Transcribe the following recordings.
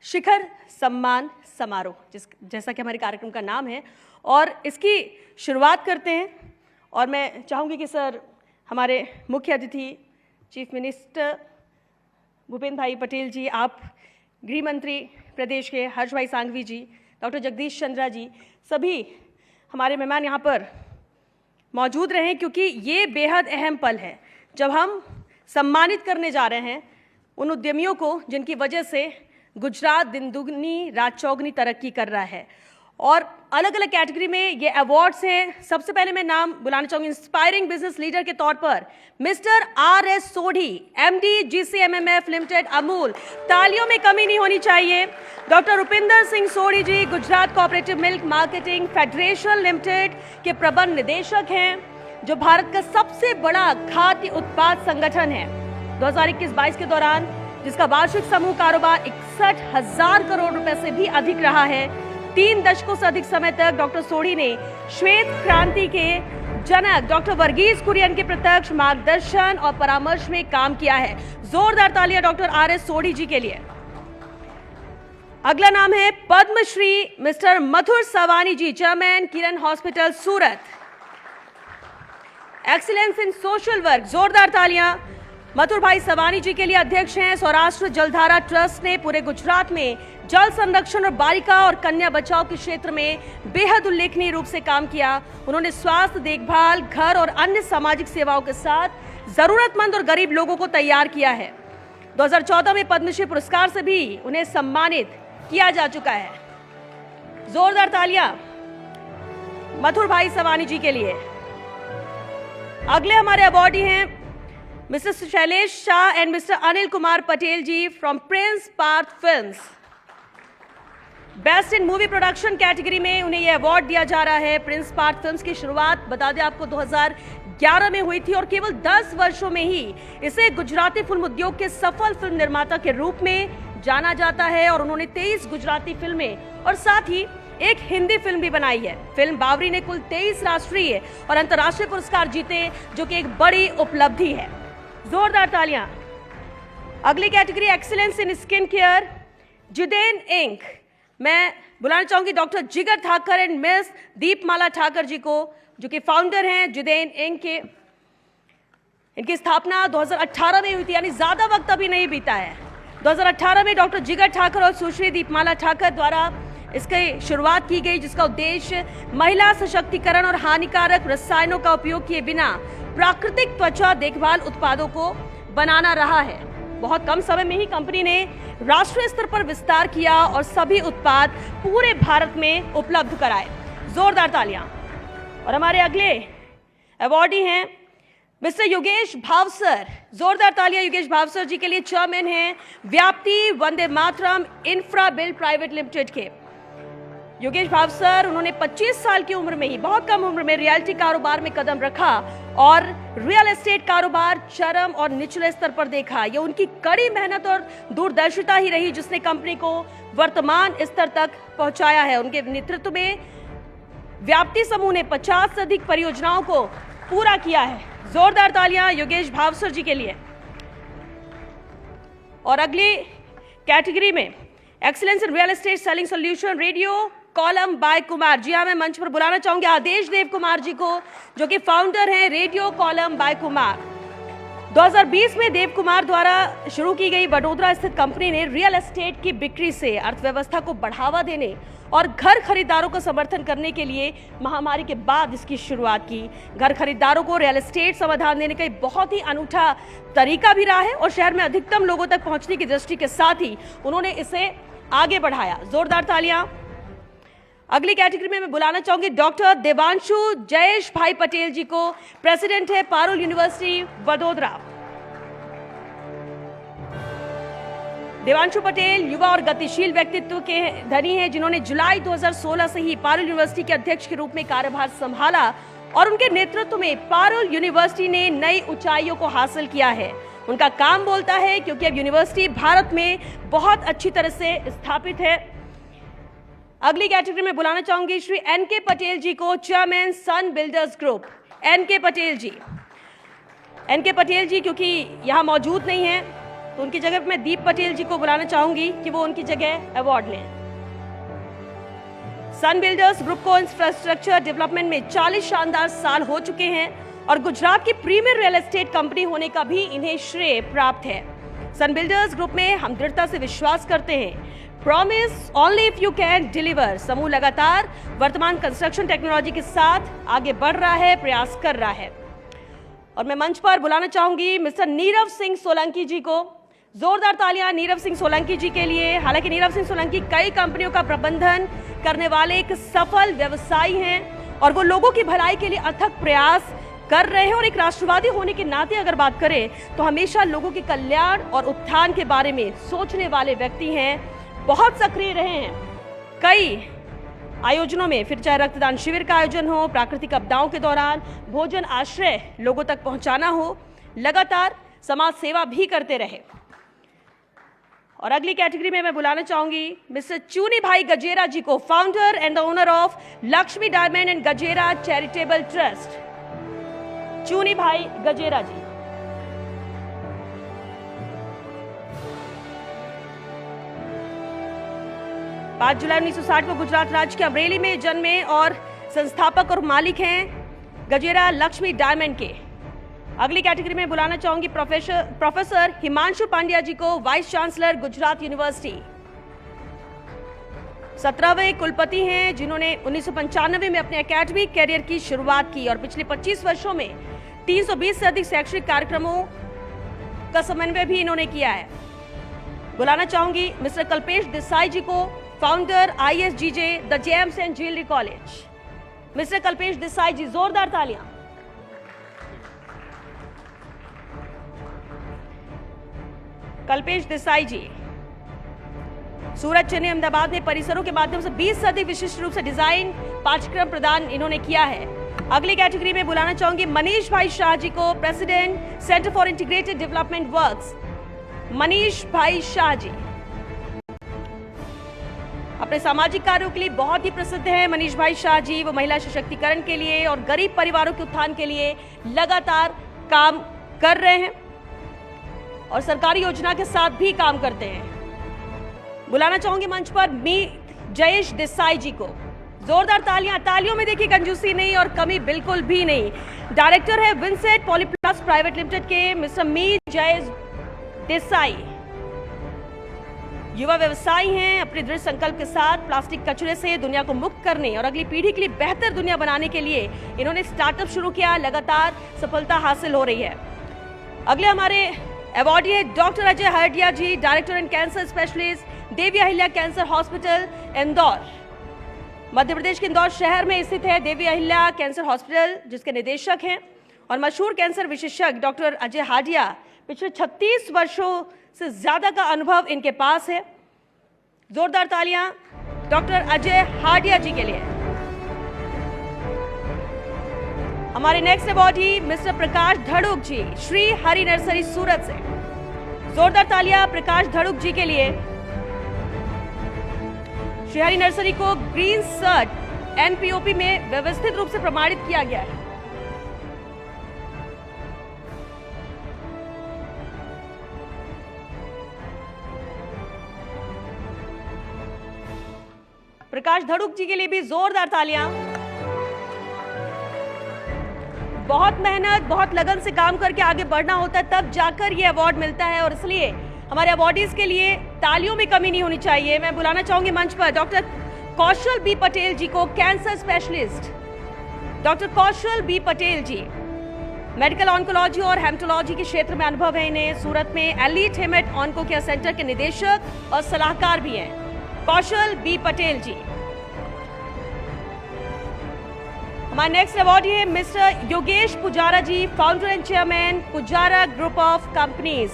शिखर सम्मान समारोह जैसा कि हमारे कार्यक्रम का नाम है और इसकी शुरुआत करते हैं। और मैं चाहूँगी कि सर हमारे मुख्य अतिथि चीफ मिनिस्टर भूपेंद्र भाई पटेल जी, आप गृह मंत्री प्रदेश के हर्ष भाई सांघवी जी, डॉक्टर जगदीश चंद्रा जी, सभी हमारे मेहमान यहाँ पर मौजूद रहें, क्योंकि ये बेहद अहम पल है जब हम सम्मानित करने जा रहे हैं उन उद्यमियों को जिनकी वजह से गुजरात दिन दुगनी रात चौगनी तरक्की कर रहा है। और अलग अलग कैटेगरी में ये अवार्ड्स हैं। सबसे पहले मैं नाम बुलाना चाहूँगी इंस्पायरिंग बिजनेस लीडर के तौर पर Mr RS Sodhi, MD GCMMF limited Amul, तालियों में कमी नहीं होनी चाहिए। Doctor Rupinder Singh Sodhi ji Gujarat cooperative milk marketing federation limited के प्रबंध निदेशक हैं, जो भारत का सबसे बड़ा खाद्य उत्पाद संगठन है। 2021-22 के दौरान जिसका वार्षिक समूह कारोबार 61,000 करोड़ रुपए से भी अधिक रहा है। 3 दशकों से अधिक समय तक डॉक्टर सोढ़ी ने श्वेत क्रांति के जनक डॉक्टर वर्गीस कुरियन के प्रत्यक्ष मार्गदर्शन और परामर्श में काम किया है। जोरदार तालियां डॉक्टर RS सोढ़ी जी के लिए। अगला नाम है Padmashri Mr Mathur Savani ji, chairman Kiran hospital Surat. Excellence in social work, जोरदार तालियां मथुर भाई सवानी जी के लिए। अध्यक्ष हैं सौराष्ट्र जलधारा ट्रस्ट ने पूरे गुजरात में जल संरक्षण और बालिका और कन्या बचाव के क्षेत्र में बेहद उल्लेखनीय रूप से काम किया। उन्होंने स्वास्थ्य देखभाल, घर और अन्य सामाजिक सेवाओं के साथ जरूरतमंद और गरीब लोगों को तैयार किया है। 2014 में पद्मश्री पुरस्कार से भी उन्हें सम्मानित किया जा चुका है। जोरदार तालियां मथुर भाई सवानी जी के लिए। अगले हमारे अवार्डी हैं mister Shailesh Shah and mister Anil Kumar Patel ji from Prince Parth Films. Best in movie production category में उन्हें यह अवार्ड दिया जा रहा है। प्रिंस पार्थ फिल्म्स की शुरुआत बता दें आपको 2011 में हुई थी और केवल 10 वर्षों में ही इसे गुजराती फिल्म उद्योग के सफल फिल्म निर्माता के रूप में जाना जाता है। और उन्होंने 23 गुजराती फिल्में और साथ ही एक हिंदी फिल्म भी बनाई है। फिल्म बावरी ने कुल 23 राष्ट्रीय और अंतर्राष्ट्रीय पुरस्कार जीते, जो कि एक बड़ी उपलब्धि है। जोरदार तालियां। अगली category excellence in skin care, Jiden Inc. मैं बुलाना चाहूंगी doctor Jigar Thakar and Miss Deepmala Thakar ji को, जो कि फाउंडर हैं जिदेन इंक के। इनकी स्थापना 2018 में हुई थी, यानी ज्यादा वक्त अभी नहीं बीता है। 2018 में डॉक्टर जिगर ठाकर और सुश्री दीपमाला ठाकर द्वारा इसकी शुरुआत की गई, जिसका उद्देश्य महिला सशक्तिकरण और हानिकारक रसायनों का उपयोग किए बिना प्राकृतिक त्वचा देखभाल उत्पादों को बनाना रहा है। बहुत कम समय में ही कंपनी ने राष्ट्रीय स्तर पर विस्तार किया और सभी उत्पाद पूरे भारत में उपलब्ध कराए। जोरदार तालियां। और हमारे अगले अवार्डी हैं मिस्टर योगेश भावसर। जोरदार तालियां योगेश भावसर जी के लिए। चेयरमैन हैं व्याप्ति Vande Mataram infra build private limited के। योगेश भावसर, उन्होंने 25 साल की उम्र में ही, बहुत कम उम्र में रियल्टी कारोबार में कदम रखा और रियल एस्टेट कारोबार चरम और निचले स्तर पर देखा। ये उनकी कड़ी मेहनत और दूरदर्शिता ही रही जिसने कंपनी को वर्तमान स्तर तक पहुंचाया है। उनके नेतृत्व में व्याप्ति समूह ने 50 से अधिक परियोजनाओं को पूरा किया है। जोरदार तालियां योगेश भावसर जी के लिए। और अगली कैटेगरी में excellence in real estate selling solution, radio column by Kumar. जी हाँ, मैं मंच पर बुलाना चाहूंगी आदेश देव कुमार जी को, जो कि फाउंडर हैं रेडियो कॉलम बाय कुमार। 2020 में देव कुमार द्वारा शुरू की गई वडोदरा स्थित कंपनी ने रियल एस्टेट की बिक्री से अर्थव्यवस्था को बढ़ावा देने और घर खरीदारों को समर्थन करने के लिए महामारी के बाद इसकी शुरुआत की। घर खरीदारों को रियल एस्टेट समाधान देने का एक बहुत ही अनूठा तरीका भी रहा है और शहर में अधिकतम लोगों तक पहुंचने की दृष्टि के साथ ही उन्होंने इसे आगे बढ़ाया। जोरदार तालियां। अगली कैटेगरी में मैं बुलाना चाहूंगी डॉक्टर देवांशु जयेश भाई पटेल जी को, प्रेसिडेंट है पारुल यूनिवर्सिटी वडोदरा। देवांशु पटेल युवा और गतिशील व्यक्तित्व के धनी हैं, जिन्होंने जुलाई 2016 से ही पारुल यूनिवर्सिटी के अध्यक्ष के रूप में कार्यभार संभाला और उनके नेतृत्व में पारुल यूनिवर्सिटी ने नई ऊंचाइयों को हासिल किया है। उनका काम बोलता है, क्योंकि अब यूनिवर्सिटी भारत में बहुत अच्छी तरह से स्थापित है। अगली कैटेगरी में बुलाना चाहूंगी श्री NK पटेल जी को, चेयरमैन सन बिल्डर्स ग्रुप। NK पटेल जी क्योंकि यहाँ मौजूद नहीं हैं, तो उनकी जगह मैं दीप पटेल जी को बुलाना चाहूंगी कि वो उनकी जगह अवार्ड लें। सन बिल्डर्स ग्रुप को इंफ्रास्ट्रक्चर डेवलपमेंट में 40 शानदार साल हो चुके हैं और गुजरात की प्रीमियर रियल एस्टेट कंपनी होने का भी इन्हें श्रेय प्राप्त है। सन बिल्डर्स ग्रुप में हम दृढ़ता से विश्वास करते हैं। Promise only if you can deliver. समूह लगातार वर्तमान कंस्ट्रक्शन टेक्नोलॉजी के साथ आगे बढ़ रहा है, प्रयास कर रहा है। और मैं मंच पर बुलाना चाहूंगी मिस्टर नीरव सिंह सोलंकी जी को। जोरदार तालियां नीरव सिंह सोलंकी जी के लिए। हालांकि नीरव सिंह सोलंकी कई कंपनियों का प्रबंधन करने वाले एक सफल व्यवसायी हैं और वो लोगों की भलाई के लिए अथक प्रयास कर रहे हैं। और एक राष्ट्रवादी होने के नाते अगर बात करें तो हमेशा लोगों के कल्याण और उत्थान के बारे में सोचने वाले व्यक्ति हैं। बहुत सक्रिय रहे हैं कई आयोजनों में, फिर चाहे रक्तदान शिविर का आयोजन हो, प्राकृतिक आपदाओं के दौरान भोजन आश्रय लोगों तक पहुंचाना हो, लगातार समाज सेवा भी करते रहे। और अगली कैटेगरी में मैं बुलाना चाहूंगी मिस्टर चूनी भाई गजेरा जी को, founder and the owner of Laxmi diamond and Gajera charitable trust. Chunibhai Gajera जी। 5 जुलाई 1960 को गुजरात राज्य के अमरेली में जन्मे और संस्थापक और मालिक हैं गजेरा लक्ष्मी डायमंड के। अगली कैटेगरी में बुलाना चाहूंगी प्रोफेसर हिमांशु पांड्या जी को, वाइस चांसलर गुजरात यूनिवर्सिटी। 17वें कुलपति हैं जिन्होंने 1995 में अपने एकेडमिक कैरियर की शुरुआत की और पिछले 25 वर्षों में 320 से अधिक शैक्षणिक कार्यक्रमों का समन्वय भी इन्होंने किया है। बुलाना चाहूंगी मिस्टर कल्पेश देसाई जी को, founder ISGJ the gems and jewellery college. Mr Kalpesh Desai ji, जोरदार तालियां। कल्पेश देसाई जी सूरत, चेन्नई, अहमदाबाद में परिसरों के माध्यम से 20 से अधिक विशिष्ट रूप से डिजाइन पाठ्यक्रम प्रदान इन्होंने किया है। अगली कैटेगरी में बुलाना चाहूंगी मनीष भाई शाह जी को, president centre for integrated development works. Manish भाई शाह जी अपने सामाजिक कार्यों के लिए बहुत ही प्रसिद्ध हैं। मनीष भाई शाह जी वो महिला सशक्तिकरण के लिए और गरीब परिवारों के उत्थान के लिए लगातार काम कर रहे हैं और सरकारी योजना के साथ भी काम करते हैं। बुलाना चाहूंगी मंच पर जयेश देसाई जी को। जोरदार तालियां। तालियों में देखिए कंजूसी नहीं और कमी बिल्कुल भी नहीं। डायरेक्टर है विंसेट पॉलीप्लस प्राइवेट लिमिटेड के मिस्टर जयेश देसाई। युवा व्यवसायी हैं। अपने दृढ़ संकल्प के साथ प्लास्टिक कचरे से दुनिया को मुक्त करने और अगली पीढ़ी के लिए बेहतर दुनिया बनाने के लिए इन्होंने स्टार्टअप शुरू किया। लगातार सफलता हासिल हो रही है। अगले हमारे अवार्डी है doctor Ajay Hardia ji, director and cancer specialist, Devi Ahilya cancer hospital Indore. Madhya Pradesh के इंदौर शहर में स्थित है देवी अहिल्या कैंसर हॉस्पिटल, जिसके निदेशक हैं और मशहूर कैंसर विशेषज्ञ डॉक्टर अजय हाडिया। पिछले 36 वर्षों से ज्यादा का अनुभव इनके पास है। जोरदार तालियां डॉक्टर अजय हाडिया जी के लिए। हमारे नेक्स्ट अवार्डी मिस्टर प्रकाश धड़ुक जी, श्री हरि नर्सरी सूरत से। जोरदार तालियां प्रकाश धड़ुक जी के लिए। श्री हरि नर्सरी को ग्रीन सर्ट NPOP में व्यवस्थित रूप से प्रमाणित किया गया है। प्रकाश धड़ुक जी के लिए भी जोरदार तालियां। बहुत मेहनत, बहुत लगन से काम करके आगे बढ़ना होता है, तब जाकर ये अवार्ड मिलता है और इसलिए हमारे अवार्डीज के लिए तालियों में कमी नहीं होनी चाहिए। मैं बुलाना चाहूंगी मंच पर डॉक्टर कौशल बी पटेल जी को, कैंसर स्पेशलिस्ट। डॉक्टर कौशल बी पटेल जी मेडिकल ऑन्कोलॉजी और हेमेटोलॉजी के क्षेत्र में अनुभव है इन्हें। सूरत में elite hamate onco care centre के निदेशक और सलाहकार भी हैं कौशल बी पटेल जी। हमारे नेक्स्ट अवार्डी है mister Yogesh Pujara ji, founder and chairman Pujara group of companies.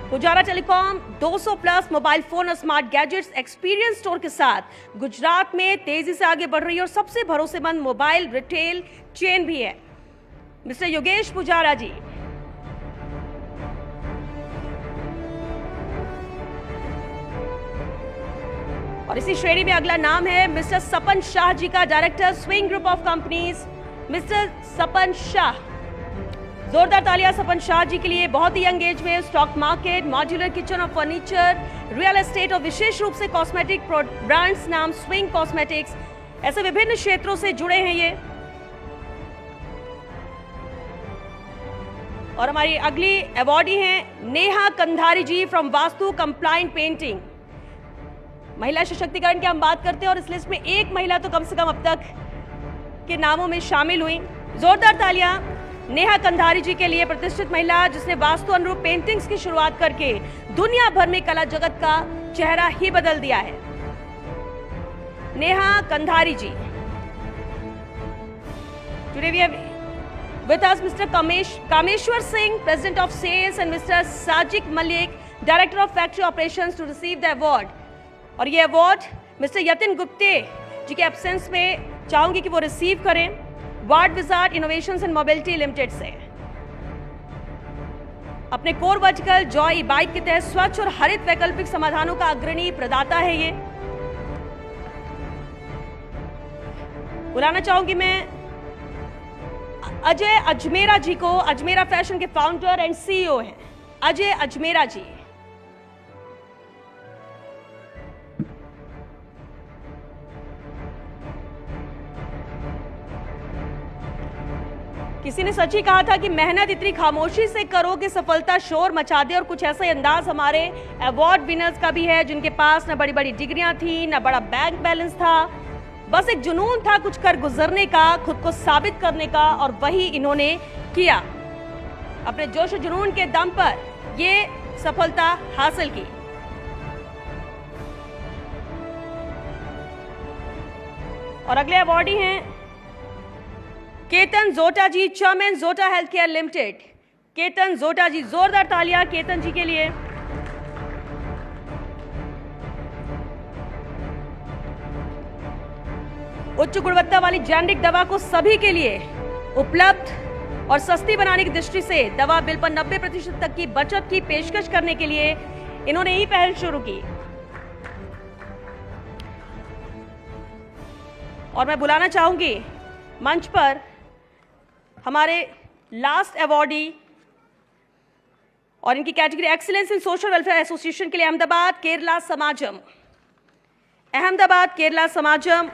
Pujara telecom 200 plus mobile phone और स्मार्ट गैजेट्स एक्सपीरियंस स्टोर के साथ गुजरात में तेजी से आगे बढ़ रही है और सबसे भरोसेमंद मोबाइल रिटेल चेन भी है। मिस्टर योगेश पुजारा जी। और इसी श्रेणी में अगला नाम है मिस्टर सपन शाह जी का, director Swing group of companies. Mr Sapan Shah. जोरदार तालियां सपन शाह जी के लिए। बहुत ही यंग एज में स्टॉक मार्केट, मॉड्यूलर किचन और फर्नीचर, रियल एस्टेट और विशेष रूप से कॉस्मेटिक ब्रांड्स नाम स्विंग कॉस्मेटिक्स, ऐसे विभिन्न क्षेत्रों से जुड़े हैं ये। और हमारी अगली अवॉर्डी हैं नेहा कंधारी जी फ्रॉम वास्तु कंप्लायंट पेंटिंग। महिला सशक्तिकरण की हम बात करते हैं और इस लिस्ट में एक महिला तो कम से कम अब तक के नामों में शामिल हुई। जोरदार तालियां नेहा कंधारी जी के लिए, प्रतिष्ठित महिला जिसने वास्तु अनुरूप पेंटिंग्स की शुरुआत करके दुनिया भर में कला जगत का चेहरा ही बदल दिया है। Neha Kandhari ji. Today we have with us Mr. Kameshwar Singh, President of Sales, and Mr. Sajik Malik, Director of Factory Operations, to receive the award. और ये अवार्ड मिस्टर यतिन गुप्ते जी के एब्सेंस में चाहूंगी कि वो रिसीव करें ward wizard innovations and mobility limited से। अपने कोर वर्टिकल जॉय बाइक के तहत स्वच्छ और हरित वैकल्पिक समाधानों का अग्रणी प्रदाता है ये। बुलाना चाहूंगी मैं अजय अजमेरा जी को। अजमेरा फैशन के फाउंडर एंड सीईओ हैं अजय अजमेरा जी। किसी ने सच ही कहा था कि मेहनत इतनी खामोशी से करो कि सफलता शोर मचा दे, और कुछ ऐसा ही अंदाज हमारे अवार्ड विनर्स का भी है जिनके पास न बड़ी बड़ी डिग्रियां थी, न बड़ा बैंक बैलेंस था, बस एक जुनून था कुछ कर गुजरने का, खुद को साबित करने का, और वही इन्होंने किया। अपने जोश और जुनून के दम पर ये सफलता हासिल की। और अगले अवार्डी हैं केतन जोटा जी, चेयरमैन जोटा हेल्थ केयर लिमिटेड। केतन जोटा जी, जोरदार तालियां केतन जी के लिए। उच्च गुणवत्ता वाली जेनेरिक दवा को सभी के लिए उपलब्ध और सस्ती बनाने की दृष्टि से दवा बिल पर 90% तक की बचत की पेशकश करने के लिए इन्होंने ही पहल शुरू की। और मैं बुलाना चाहूंगी मंच पर हमारे लास्ट अवॉर्डी और इनकी category excellence in social welfare association के लिए अहमदाबाद केरला समाजम। अहमदाबाद केरला समाजम।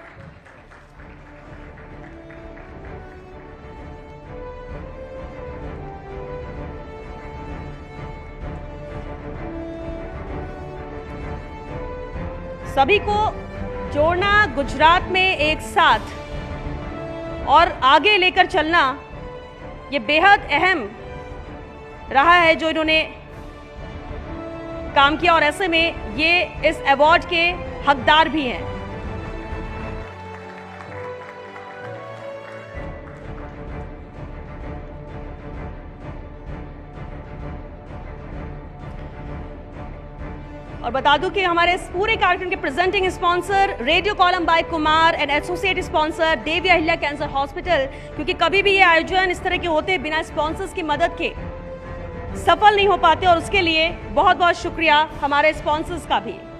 सभी को जोड़ना, गुजरात में एक साथ और आगे लेकर चलना, ये बेहद अहम रहा है जो इन्होंने काम किया, और ऐसे में ये इस अवार्ड के हकदार भी हैं। और बता दूं कि हमारे इस पूरे कार्यक्रम के presenting sponsor radio column by Kumar and associate sponsor Devi Ahilya cancer hospital, क्योंकि कभी भी ये आयोजन इस तरह के होते बिना स्पॉन्सर्स की मदद के सफल नहीं हो पाते, और उसके लिए बहुत बहुत शुक्रिया हमारे स्पॉन्सर्स का भी।